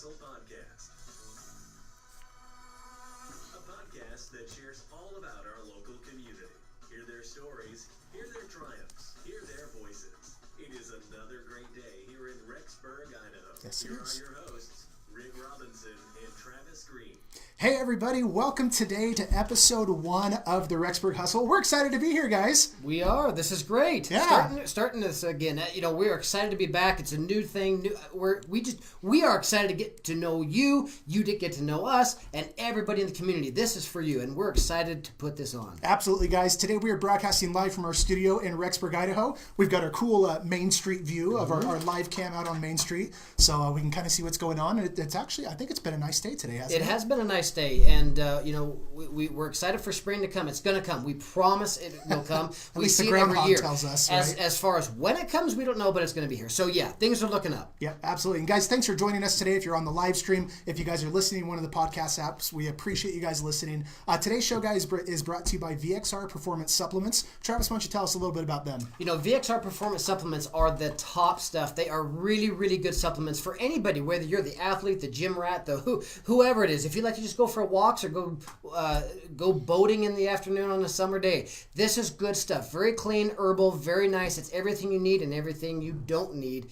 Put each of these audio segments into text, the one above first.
Hustle Podcast. A podcast that shares all about our local community. Hear their stories, hear their triumphs, hear their voices. It is another great day here in Rexburg, Idaho. Yes, it Here is. are your hosts, Rick Robinson and Travis Green. Hey everybody, welcome today to episode 1 of the Rexburg Hustle. We're excited to be here, guys. We are. This is great. Yeah. Starting this again. We are excited to be back. It's a new thing. We are excited to get to know you. You to get to know us, and everybody in the community. This is for you, and we're excited to put this on. Absolutely, guys. Today we are broadcasting live from our studio in Rexburg, Idaho. We've got our cool Main Street view of our live cam out on Main Street, so we can kind of see what's going on. And it's actually, I think it's been a nice day today, hasn't it? It has been a nice day, and we're excited for spring to come. It's going to come. We promise it will come. At least the groundhog tells us, right? As far as when it comes, we don't know, but it's going to be here. So yeah, things are looking up. Yeah, absolutely. And guys, thanks for joining us today. If you're on the live stream, if you guys are listening to one of the podcast apps, we appreciate you guys listening. Today's show, guys, is brought to you by VXR Performance Supplements. Travis, why don't you tell us a little bit about them? VXR Performance Supplements are the top stuff. They are really, really good supplements for anybody, whether you're the athlete, the gym rat, whoever it is. If you like to just go for walks or go boating in the afternoon on a summer day, this is good stuff. Very clean, herbal, very nice. It's everything you need and everything you don't need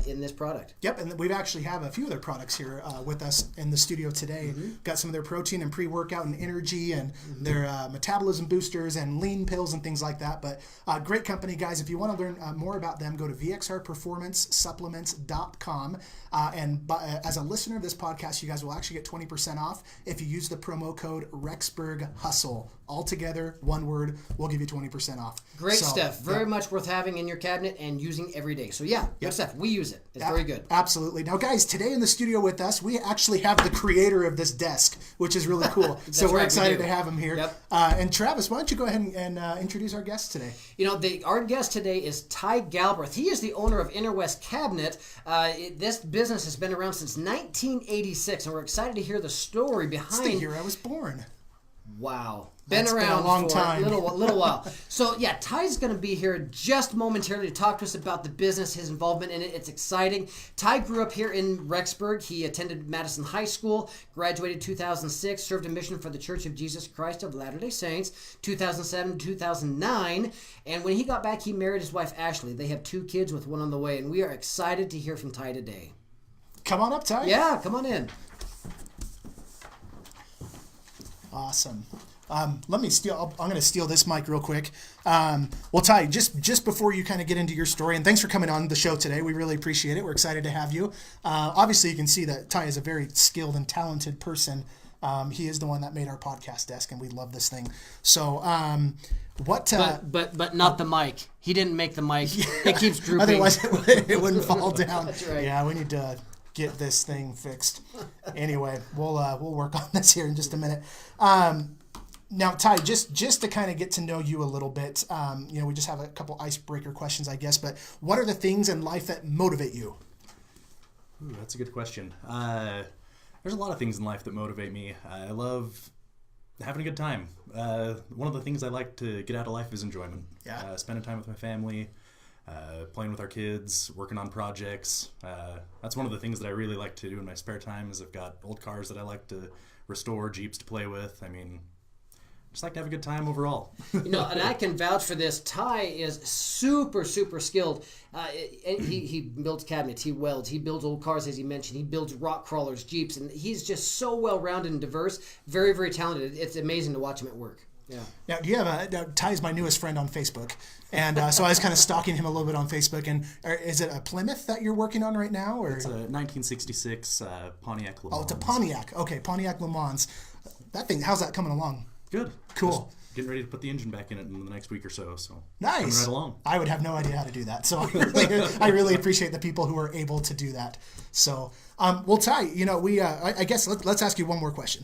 in this product. Yep, and we actually have a few of their products here with us in the studio today. Mm-hmm. Got some of their protein and pre-workout and energy and their metabolism boosters and lean pills and things like that. But great company, guys. If you want to learn more about them, go to vxrperformancesupplements.com. As a listener of this podcast, you guys will actually get 20% off if you use the promo code RexburgHustle. All together, one word, we'll give you 20% off. Great stuff. Very much worth having in your cabinet and using every day. So yeah, good stuff. We use it. It's very good. Absolutely. Now, guys, today in the studio with us, we actually have the creator of this desk, which is really cool. So we're excited to have him here. Yep. And Travis, why don't you go ahead and introduce our guest today? Our guest today is Ty Galbraith. He is the owner of Inner West Cabinet. This business has been around since 1986, and we're excited to hear the story behind. It's the year I was born. Wow. That's been a long time. A little while. So, yeah, Ty's going to be here just momentarily to talk to us about the business, his involvement in it. It's exciting. Ty grew up here in Rexburg. He attended Madison High School, graduated 2006, served a mission for the Church of Jesus Christ of Latter-day Saints, 2007 to 2009. And when he got back, he married his wife, Ashley. They have 2 kids with one on the way, and we are excited to hear from Ty today. Come on up, Ty. Yeah, come on in. Awesome. I'm going to steal this mic real quick. Well, Ty, just before you kind of get into your story, and thanks for coming on the show today. We really appreciate it. We're excited to have you. Obviously, you can see that Ty is a very skilled and talented person. He is the one that made our podcast desk, and we love this thing. So, But not the mic. He didn't make the mic. Yeah. It keeps drooping. Otherwise, it wouldn't fall down. That's right. Yeah, we need to get this thing fixed. Anyway, we'll work on this here in just a minute. Now, Ty, just to kind of get to know you a little bit, we just have a couple icebreaker questions, I guess. But what are the things in life that motivate you? Ooh, that's a good question. There's a lot of things in life that motivate me. I love having a good time. One of the things I like to get out of life is enjoyment. Yeah. Spending time with my family, playing with our kids, working on projects. That's one of the things that I really like to do in my spare time. Is I've got old cars that I like to restore, Jeeps to play with. I mean, just like to have a good time overall. And I can vouch for this. Ty is super, super skilled. He builds cabinets, he welds, he builds old cars, as he mentioned. He builds rock crawlers, Jeeps, and he's just so well-rounded and diverse. Very, very talented. It's amazing to watch him at work. Yeah. Now, do you have Ty's my newest friend on Facebook, and so I was kind of stalking him a little bit on Facebook. And is it a Plymouth that you're working on right now, or it's a 1966 Pontiac Le Mans. Oh, it's a Pontiac. Okay, Pontiac Le Mans. That thing, how's that coming along? Good. Cool. Just getting ready to put the engine back in it in the next week or so. So nice. Coming right along. I would have no idea how to do that, so I really appreciate the people who are able to do that. So, well, Ty, I guess let's ask you one more question.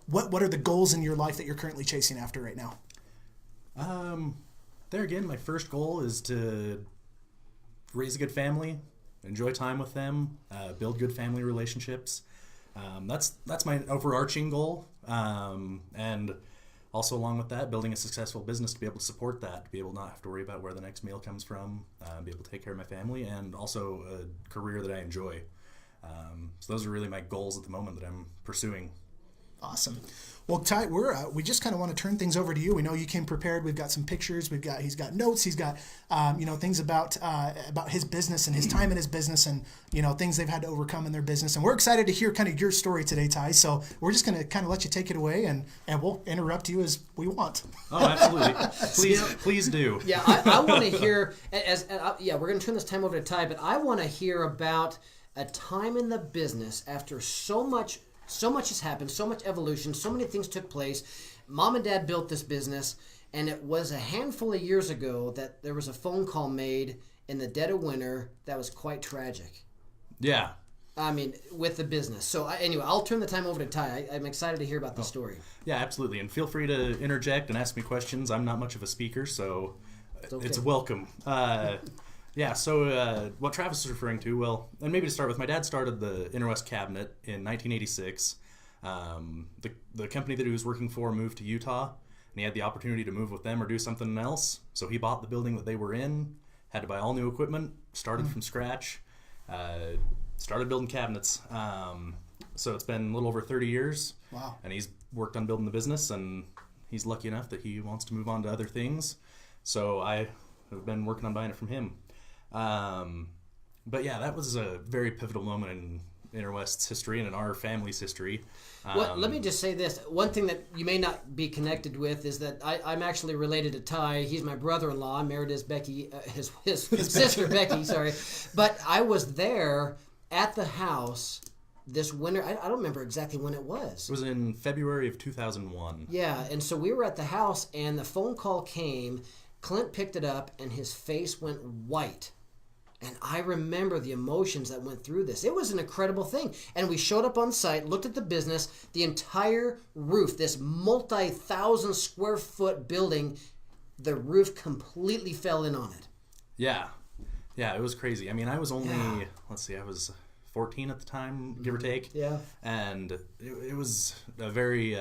What are the goals in your life that you're currently chasing after right now? There again, my first goal is to raise a good family, enjoy time with them, build good family relationships. That's my overarching goal. And also along with that, building a successful business to be able to support that, to be able to not have to worry about where the next meal comes from, be able to take care of my family, and also a career that I enjoy. So those are really my goals at the moment that I'm pursuing. Awesome. Well, Ty, we just kind of want to turn things over to you. We know you came prepared. We've got some pictures. He's got notes. He's got things about his business and his time in his business, and things they've had to overcome in their business. And we're excited to hear kind of your story today, Ty. So we're just going to kind of let you take it away, and we'll interrupt you as we want. Oh, absolutely. Please do. Yeah, I want to hear we're going to turn this time over to Ty, but I want to hear about a time in the business after so much has happened, so much evolution, so many things took place. Mom and Dad built this business, and it was a handful of years ago that there was a phone call made in the dead of winter that was quite tragic. Yeah. I mean, with the business. So anyway, I'll turn the time over to Ty. I'm excited to hear about the story. Yeah, absolutely. And feel free to interject and ask me questions. I'm not much of a speaker, so it's welcome. So what Travis is referring to, well, and maybe to start with, my dad started the Interwest Cabinet in 1986. The company that he was working for moved to Utah, and he had the opportunity to move with them or do something else. So he bought the building that they were in, had to buy all new equipment, started from scratch, started building cabinets. So it's been a little over 30 years. Wow. And he's worked on building the business, and he's lucky enough that he wants to move on to other things. So I have been working on buying it from him. But yeah, that was a very pivotal moment in Interwest's history and in our family's history. Well, let me just say this. One thing that you may not be connected with is that I'm actually related to Ty. He's my brother-in-law. I'm married as Becky, his sister Becky, sorry. But I was there at the house this winter. I don't remember exactly when it was. It was in February of 2001. Yeah, and so we were at the house, and the phone call came. Clint picked it up, and his face went white. And I remember the emotions that went through this. It was an incredible thing. And we showed up on site, looked at the business, the entire roof, this multi-thousand square foot building, the roof completely fell in on it. Yeah. Yeah, it was crazy. I mean, I was only, I was 14 at the time, give or take. Yeah. And it was a very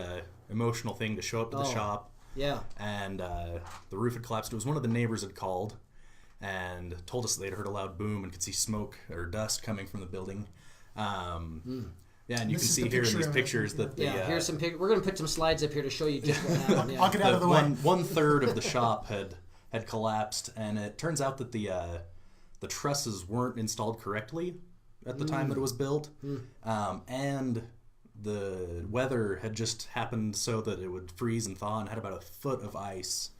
emotional thing to show up to the shop. Yeah. And the roof had collapsed. It was one of the neighbors had called and told us they'd heard a loud boom and could see smoke or dust coming from the building. Yeah, and you can see here in these pictures that the... Yeah, here's some pictures. We're going to put some slides up here to show you just what happened. Yeah. I'll get out of the way. One third of the shop had collapsed, and it turns out that the trusses weren't installed correctly at the time that it was built, and the weather had just happened so that it would freeze and thaw and had about a foot of ice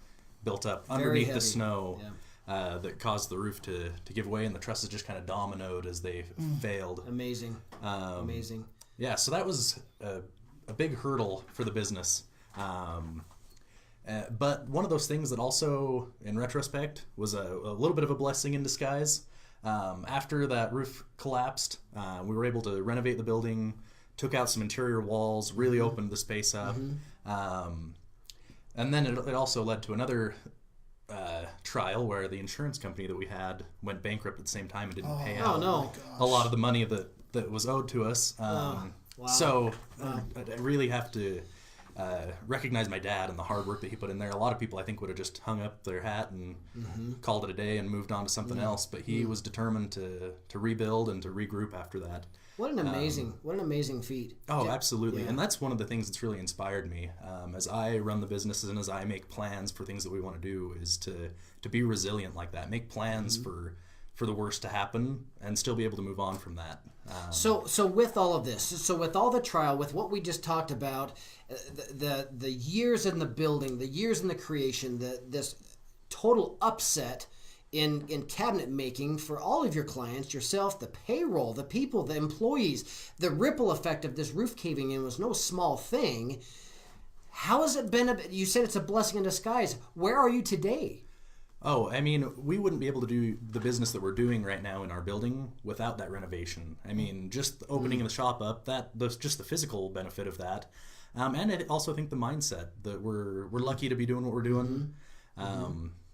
built up underneath the snow. Yeah. That caused the roof to give way, and the trusses just kind of dominoed as they failed. Amazing. Amazing. Yeah, so that was a big hurdle for the business. But one of those things that also, in retrospect, was a little bit of a blessing in disguise. After that roof collapsed, we were able to renovate the building, took out some interior walls, really opened the space up. And then it also led to another trial where the insurance company that we had went bankrupt at the same time and didn't pay out a lot of the money that was owed to us. Wow. So I really have to recognize my dad and the hard work that he put in there. A lot of people, I think, would have just hung up their hat and called it a day and moved on to something else, but he was determined to rebuild and to regroup after that. What an amazing feat. Oh, absolutely. Yeah. And that's one of the things that's really inspired me as I run the businesses and as I make plans for things that we want to do is to be resilient like that, make plans for the worst to happen and still be able to move on from that. So with all of this, so with all the trial, with what we just talked about, the years in the building, the years in the creation, this total upset in cabinet making for all of your clients, yourself, the payroll, the people, the employees, the ripple effect of this roof caving in was no small thing. How has it been? You said it's a blessing in disguise. Where are you today? Oh, I mean, we wouldn't be able to do the business that we're doing right now in our building without that renovation. I mean, just opening the shop up, that's just the physical benefit of that. And I also think the mindset that we're lucky to be doing what we're doing.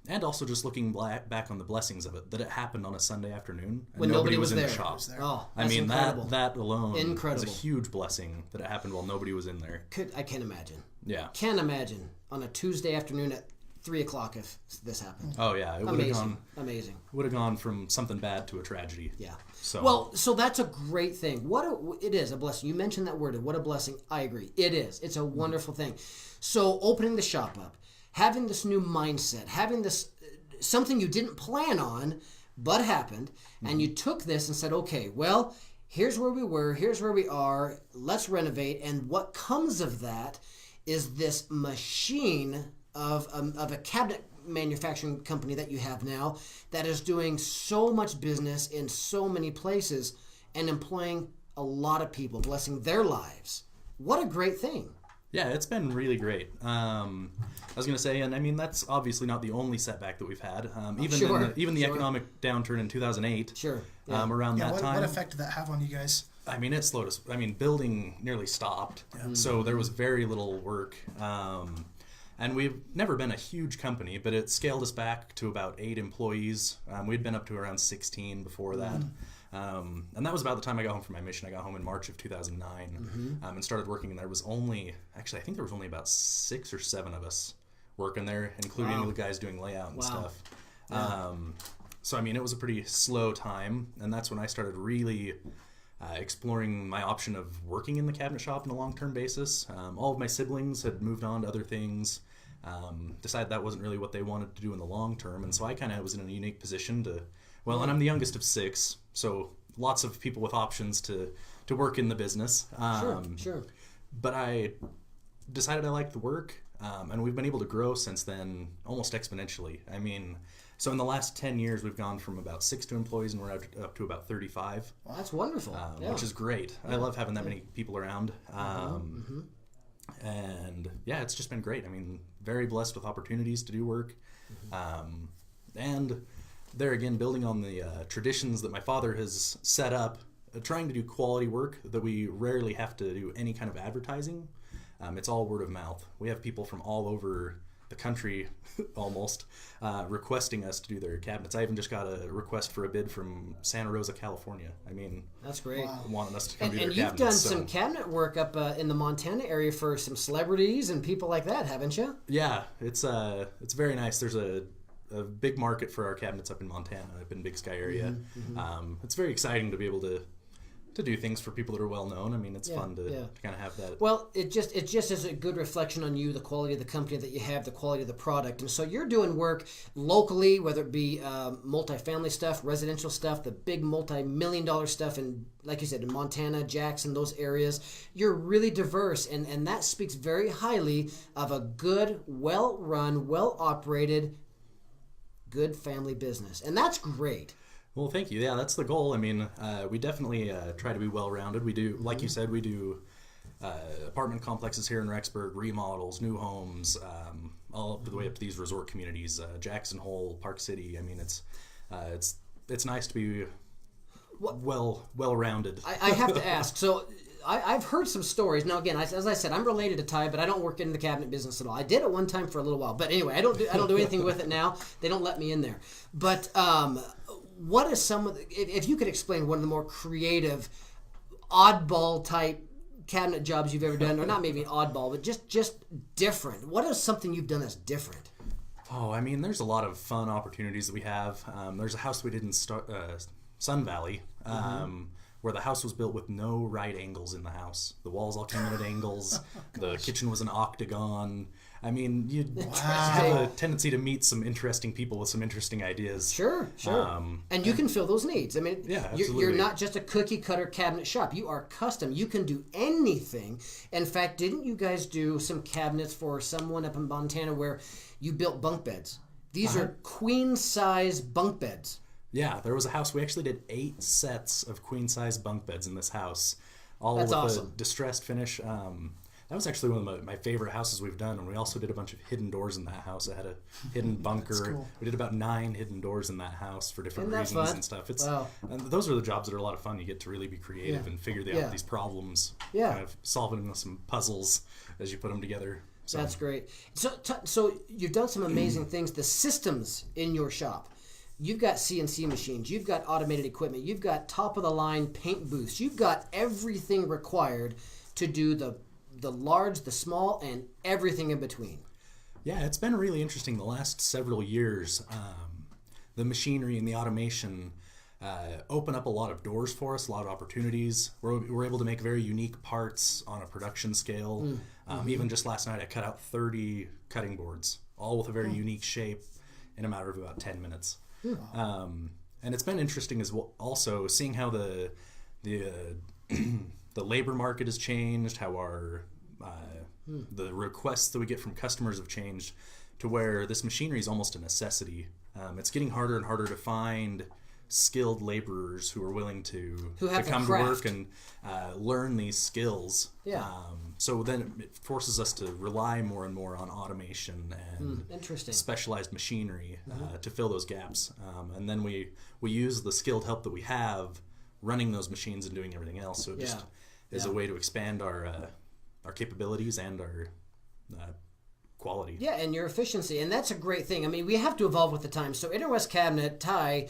And also just looking back on the blessings of it, that it happened on a Sunday afternoon and when nobody was in there. the shop. Oh, I mean, incredible. that alone is a huge blessing that it happened while nobody was in there. I can't imagine. Yeah. Can't imagine on a Tuesday afternoon at 3 o'clock if this happened. Oh yeah, it would have Amazing. gone Amazing. from something bad to a tragedy. Yeah. So Well, so that's a great thing. It is a blessing. You mentioned that word. What a blessing. I agree. It is. It's a wonderful thing. So opening the shop up, having this new mindset, having this something you didn't plan on, but happened, and you took this and said, okay, well, here's where we were, here's where we are. Let's renovate. And what comes of that is this machine of a cabinet manufacturing company that you have now that is doing so much business in so many places and employing a lot of people, blessing their lives. What a great thing. yeah, it's been really great. I was going to say, and I mean, that's obviously not the only setback that we've had. Even the economic downturn in 2008, Sure. Yeah. around Yeah, that time. what effect did that have on you guys? I mean, it slowed us. I mean, building nearly stopped, so there was very little work. And we've never been a huge company, but it scaled us back to about 8 employees. We'd been up to around 16 before that. And that was about the time I got home from my mission. I got home in March of 2009 and started working, and there was only, actually, I think there was only about 6 or 7 of us working there, including the guys doing layout and stuff. So, I mean, it was a pretty slow time, and that's when I started really exploring my option of working in the cabinet shop on a long-term basis. All of my siblings had moved on to other things, decided that wasn't really what they wanted to do in the long term, and so I kind of was in a unique position to, well, and I'm the youngest of 6, so lots of people with options to work in the business. Sure. But I decided I liked the work, and we've been able to grow since then almost exponentially. I mean, so in the last 10 years, we've gone from about 6 employees, and we're up to about 35. Well, that's wonderful. Yeah. Which is great. I love having that many people around. And yeah, it's just been great. I mean, very blessed with opportunities to do work. And there again, building on the traditions that my father has set up, trying to do quality work that we rarely have to do any kind of advertising. It's all word of mouth. We have people from all over the country almost requesting us to do their cabinets. I even just got a request for a bid from Santa Rosa, California. I mean, That's great. wanting us to come And, do their and you've cabinets. done some cabinet work up in the Montana area for some celebrities and people like that, haven't you? Yeah, it's very nice. There's a big market for our cabinets up in Montana, up in Big Sky area. It's very exciting to be able to do things for people that are well known. I mean, it's fun to kind of have that. Well, it just is a good reflection on you, the quality of the company that you have, the quality of the product. And so you're doing work locally, whether it be multifamily stuff, residential stuff, the big multi-million-dollar stuff, and like you said, in Montana, Jackson, those areas. You're really diverse, and that speaks very highly of a good, well-run, well-operated, good family business. And that's great. Well, thank you. Yeah, that's the goal. I mean, we definitely try to be well-rounded. We do, like you said, we do apartment complexes here in Rexburg, remodels, new homes, all up the way up to these resort communities, Jackson Hole, Park City. I mean, it's nice to be well-rounded. I have to ask. So I've heard some stories. Now, again, as I said, I'm related to Ty, but I don't work in the cabinet business at all. I did at one time for a little while, but anyway, I don't do anything with it now. They don't let me in there. But what is some of the, if you could explain one of the more creative, oddball type cabinet jobs you've ever done, or not maybe oddball, but just different. What is something you've done that's different? Oh, I mean, there's a lot of fun opportunities that we have. There's a house we did in Sun Valley, where the house was built with no right angles in the house. The walls all came in at angles. The kitchen was an octagon. I mean, you have a tendency to meet some interesting people with some interesting ideas. Sure. And you can fill those needs. I mean, Yeah, you're absolutely. not just a cookie cutter cabinet shop. You are custom. You can do anything. In fact, didn't you guys do some cabinets for someone up in Montana where you built bunk beds? These are queen size bunk beds. Yeah, there was a house. We actually did 8 sets of queen-size bunk beds in this house, all That's with awesome. a distressed finish. That was actually one of my favorite houses we've done, and we also did a bunch of hidden doors in that house. It had a hidden bunker. cool. We did about 9 hidden doors in that house for different Isn't that reasons fun? and stuff. Wow. And those are the jobs that are a lot of fun. You get to really be creative and figure out these problems, kind of solving some puzzles as you put them together. So, That's great. So you've done some amazing things. The systems in your shop. You've got CNC machines. You've got automated equipment. You've got top-of-the-line paint booths. You've got everything required to do the large, the small, and everything in between. Yeah, it's been really interesting the last several years. The machinery and the automation open up a lot of doors for us, a lot of opportunities. We're able to make very unique parts on a production scale. Even just last night, I cut out 30 cutting boards, all with a very unique shape in a matter of about 10 minutes. And it's been interesting as well, also seeing how the the labor market has changed, how our the requests that we get from customers have changed to where this machinery is almost a necessity. It's getting harder and harder to find skilled laborers who are willing to have the come to craft. work and learn these skills. Yeah. So then it forces us to rely more and more on automation and Interesting. specialized machinery to fill those gaps. And then we use the skilled help that we have running those machines and doing everything else. So it just is a way to expand our capabilities and our quality. Yeah, and your efficiency, and that's a great thing. I mean, we have to evolve with the times. So Interwest Cabinet, Ty,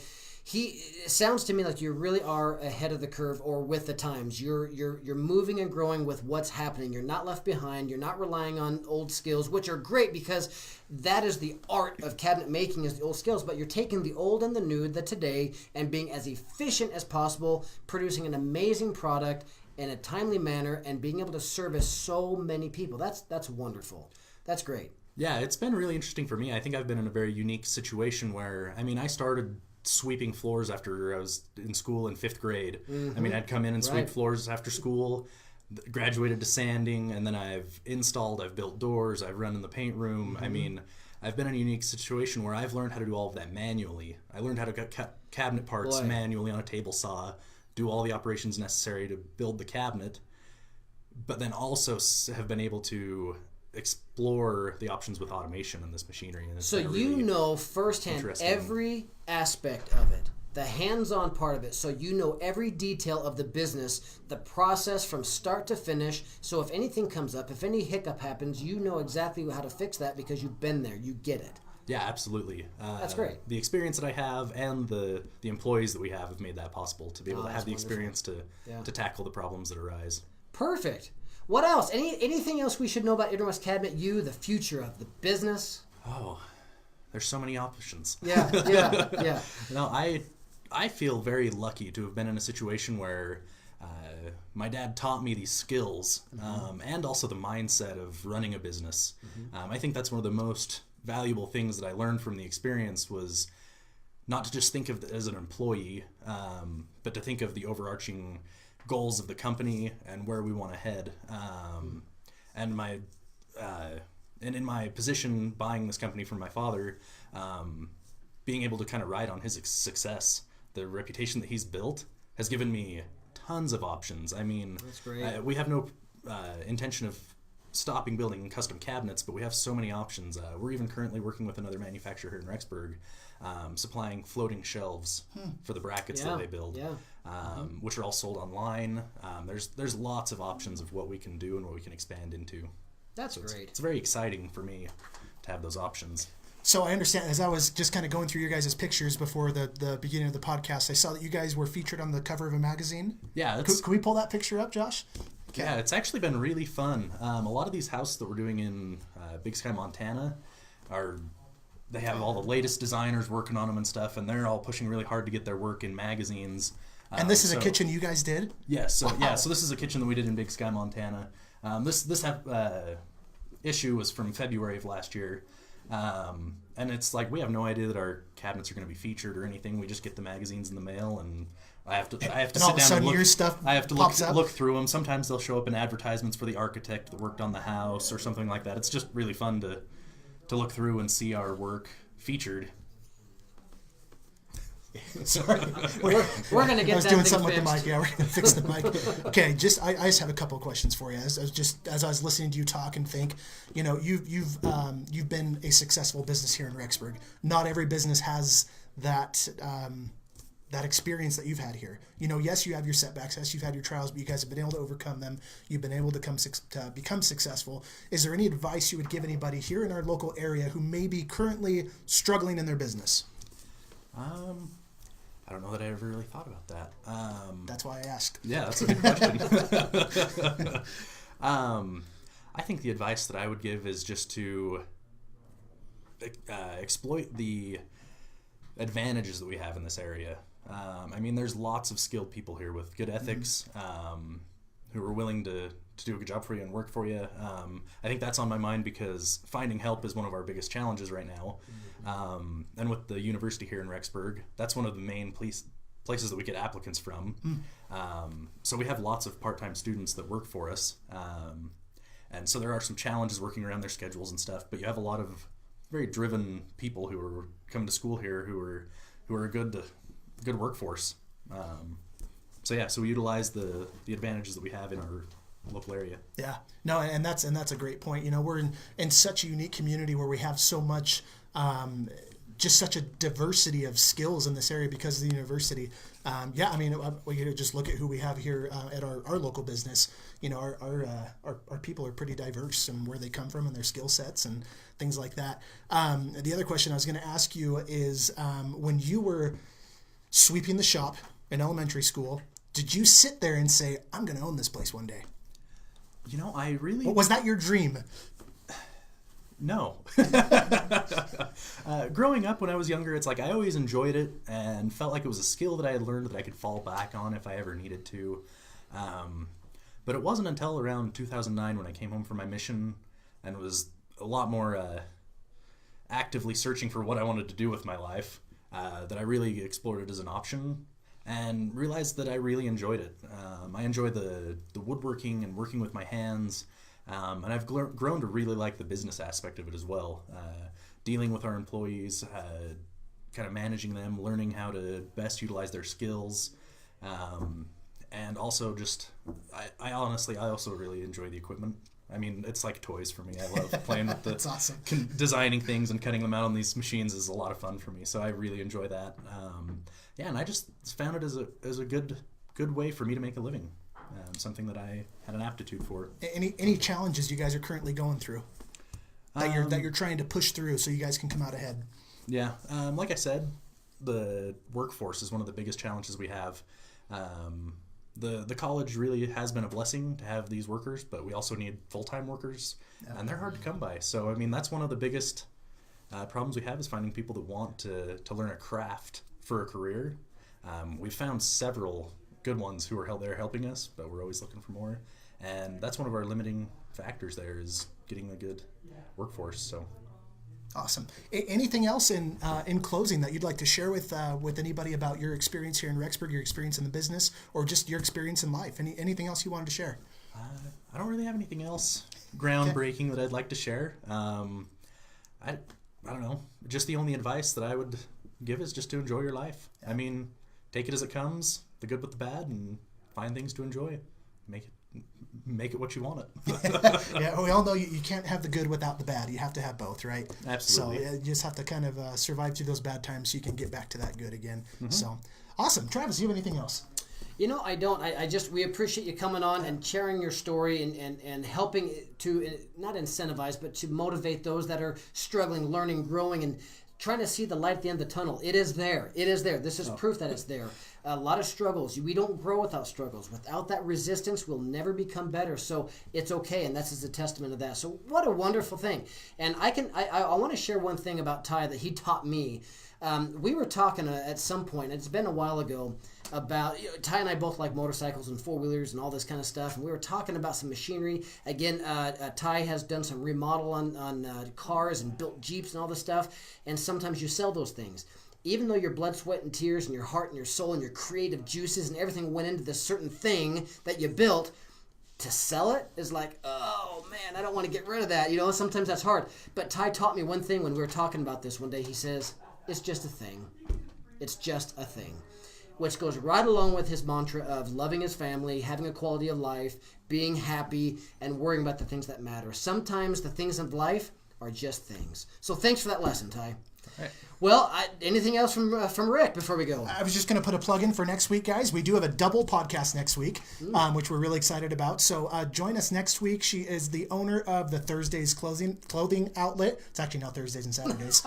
it sounds to me like you really are ahead of the curve or with the times. You're moving and growing with what's happening. You're not left behind. You're not relying on old skills, which are great because that is the art of cabinet making is the old skills. But you're taking the old and the new, the today, and being as efficient as possible, producing an amazing product in a timely manner, and being able to service so many people. That's wonderful. That's great. Yeah, it's been really interesting for me. I think I've been in a very unique situation where, I mean, I started sweeping floors after I was in school in 5th grade. I mean, I'd come in and sweep floors after school, graduated to sanding, and then I've built doors, I've run in the paint room. I mean, I've been in a unique situation where I've learned how to do all of that manually. I learned how to cut cabinet parts manually on a table saw, do all the operations necessary to build the cabinet, but then also have been able to explore the options with automation in this machinery. And So really you know firsthand interesting. every aspect of it, the hands-on part of it. So you know every detail of the business, the process from start to finish. So if anything comes up, if any hiccup happens, you know exactly how to fix that because you've been there. You get it. Yeah, absolutely. That's great. The experience that I have and the employees that we have made that possible to be able to have the that's experience to tackle the problems that arise. Perfect. What else? Anything else we should know about Interwest Cabinet? The future of the business? Oh, there's so many options. Yeah. No, I feel very lucky to have been in a situation where my dad taught me these skills and also the mindset of running a business. I think that's one of the most valuable things that I learned from the experience was not to just think of it as an employee, but to think of the overarching goals of the company and where we want to head. And in my position buying this company from my father, being able to kind of ride on his success, the reputation that he's built has given me tons of options. I mean, That's great. We have no intention of stopping building custom cabinets, but we have so many options. We're even currently working with another manufacturer here in Rexburg, supplying floating shelves for the brackets that they build, which are all sold online. There's lots of options of what we can do and what we can expand into. That's So great. It's very exciting for me to have those options. So I understand, as I was just kind of going through your guys' pictures before the beginning of the podcast, I saw that you guys were featured on the cover of a magazine. Yeah, Can we pull that picture up, Josh? Okay. Yeah, it's actually been really fun. A lot of these houses that we're doing in Big Sky, Montana, they have all the latest designers working on them and stuff, and they're all pushing really hard to get their work in magazines. And this is a kitchen you guys did? Yes. So this is a kitchen that we did in Big Sky, Montana. This issue was from February of last year. And it's like we have no idea that our cabinets are going to be featured or anything. We just get the magazines in the mail, and I have to And sit all of a down sudden and look. your stuff I have to pops up? look through them. Sometimes they'll show up in advertisements for the architect that worked on the house or something like that. It's just really fun to look through and see our work featured. Sorry. We're going to I get was that doing thing something with the fixed. mic. Yeah, we're gonna fix the mic. Okay, I just have a couple of questions for you. As I was listening to you talk and think, you've been a successful business here in Rexburg. Not every business has that that experience that you've had here. Yes, you have your setbacks. Yes, you've had your trials, but you guys have been able to overcome them. You've been able to become successful. Is there any advice you would give anybody here in our local area who may be currently struggling in their business? I don't know that I ever really thought about that. That's why I asked. Yeah, that's a good question. I think the advice that I would give is just to exploit the advantages that we have in this area. I mean, there's lots of skilled people here with good ethics, who are willing to do a good job for you and work for you. I think that's on my mind because finding help is one of our biggest challenges right now. And with the university here in Rexburg, that's one of the main places that we get applicants from. So we have lots of part-time students that work for us. And so there are some challenges working around their schedules and stuff, but you have a lot of very driven people who are coming to school here who are a good workforce. So we utilize the advantages that we have in our local area. Yeah, no, and that's a great point. You know, we're in such a unique community where we have so much, just such a diversity of skills in this area because of the university. I mean, we just look at who we have here at our local business. You know, our people are pretty diverse and where they come from and their skill sets and things like that. The other question I was going to ask you is, when you were sweeping the shop in elementary school, did you sit there and say, I'm going to own this place one day? You know, I really... Was that your dream? No. Growing up when I was younger, it's like I always enjoyed it and felt like it was a skill that I had learned that I could fall back on if I ever needed to. But it wasn't until around 2009 when I came home from my mission and was a lot more actively searching for what I wanted to do with my life that I really explored it as an option and realized that I really enjoyed it. I enjoy the woodworking and working with my hands. And I've grown to really like the business aspect of it as well. Dealing with our employees, kind of managing them, learning how to best utilize their skills. And also just, I also really enjoy the equipment. I mean, it's like toys for me. I love playing with the... That's awesome. Designing things and cutting them out on these machines is a lot of fun for me. So I really enjoy that. And I just found it as a good way for me to make a living. Something that I had an aptitude for. Any challenges you guys are currently going through that you're trying to push through so you guys can come out ahead? Yeah, like I said, the workforce is one of the biggest challenges we have. The college really has been a blessing to have these workers, but we also need full-time workers, and they're hard to come by. So I mean, that's one of the biggest problems we have is finding people that want to learn a craft for a career. We've found several good ones who are there helping us, but we're always looking for more, and that's one of our limiting factors there is getting a good workforce. So awesome. Anything else in closing that you'd like to share with anybody about your experience here in Rexburg, your experience in the business, or just your experience in life? Anything else you wanted to share? I don't really have anything else groundbreaking that I'd like to share. I don't know, just the only advice that I would give is just to enjoy your life. I mean, take it as it comes, the good with the bad, and find things to enjoy. Make it what you want it. Yeah, we all know you can't have the good without the bad. You have to have both, right? Absolutely. So you just have to kind of survive through those bad times so you can get back to that good again. Mm-hmm. So awesome. Travis, do you have anything else? You know, I don't. We appreciate you coming on and sharing your story and helping to not incentivize, but to motivate those that are struggling, learning, growing, and trying to see the light at the end of the tunnel. It is there. It is there. This is proof that it's there. A lot of struggles. We don't grow without struggles. Without that resistance, we'll never become better. So it's okay, and this is a testament of that. So what a wonderful thing. And I want to share one thing about Ty that he taught me. We were talking at some point, it's been a while ago, about, Ty and I both like motorcycles and four-wheelers and all this kind of stuff, and we were talking about some machinery. Again, Ty has done some remodel on cars and built Jeeps and all this stuff, and sometimes you sell those things. Even though your blood, sweat, and tears and your heart and your soul and your creative juices and everything went into this certain thing that you built, to sell it is like, oh man, I don't want to get rid of that. Sometimes that's hard. But Ty taught me one thing when we were talking about this one day. He says, it's just a thing. It's just a thing. Which goes right along with his mantra of loving his family, having a quality of life, being happy, and worrying about the things that matter. Sometimes the things in life are just things. So thanks for that lesson, Ty. All right. Well, anything else from Rick before we go? I was just going to put a plug in for next week, guys. We do have a double podcast next week, which we're really excited about. So join us next week. She is the owner of the Thursdays clothing outlet. It's actually now Thursdays and Saturdays.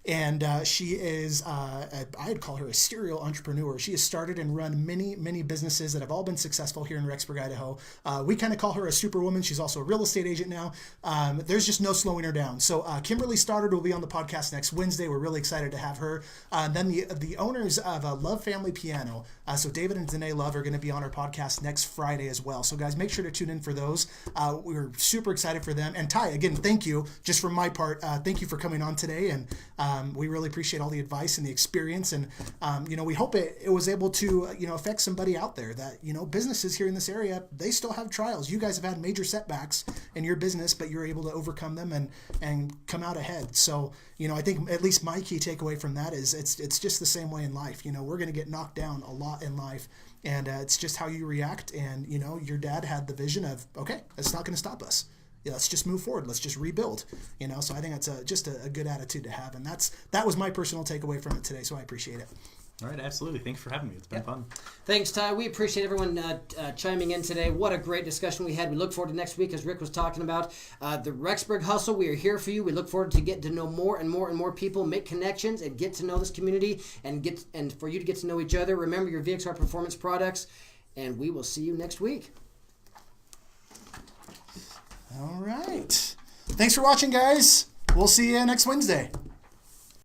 And she is, I'd call her a serial entrepreneur. She has started and run many businesses that have all been successful here in Rexburg, Idaho. We kind of call her a superwoman. She's also a real estate agent now. There's just no slowing her down. So Kimberly Stoddard will be on the podcast next Wednesday. We're really excited to have her. Then the owners of Love Family Piano, so David and Danae Love, are going to be on our podcast next Friday as well. So guys, make sure to tune in for those. We're super excited for them. And Ty, again, thank you. Just from my part, thank you for coming on today. And we really appreciate all the advice and the experience. And we hope it was able to affect somebody out there that businesses here in this area, they still have trials. You guys have had major setbacks in your business, but you're able to overcome them and come out ahead. So I think at least my key takeaway from that is it's just the same way in life. We're going to get knocked down a lot in life, and it's just how you react. And your dad had the vision of, okay, it's not going to stop us. Let's just move forward. Let's just rebuild. So I think that's just a good attitude to have, and that was my personal takeaway from it today. So I appreciate it. All right, absolutely. Thanks for having me. It's been fun. Thanks, Ty. We appreciate everyone chiming in today. What a great discussion we had. We look forward to next week, as Rick was talking about. The Rexburg Hustle, we are here for you. We look forward to getting to know more and more people, make connections, and get to know this community, and for you to get to know each other. Remember your VXR Performance products, and we will see you next week. All right. Thanks for watching, guys. We'll see you next Wednesday.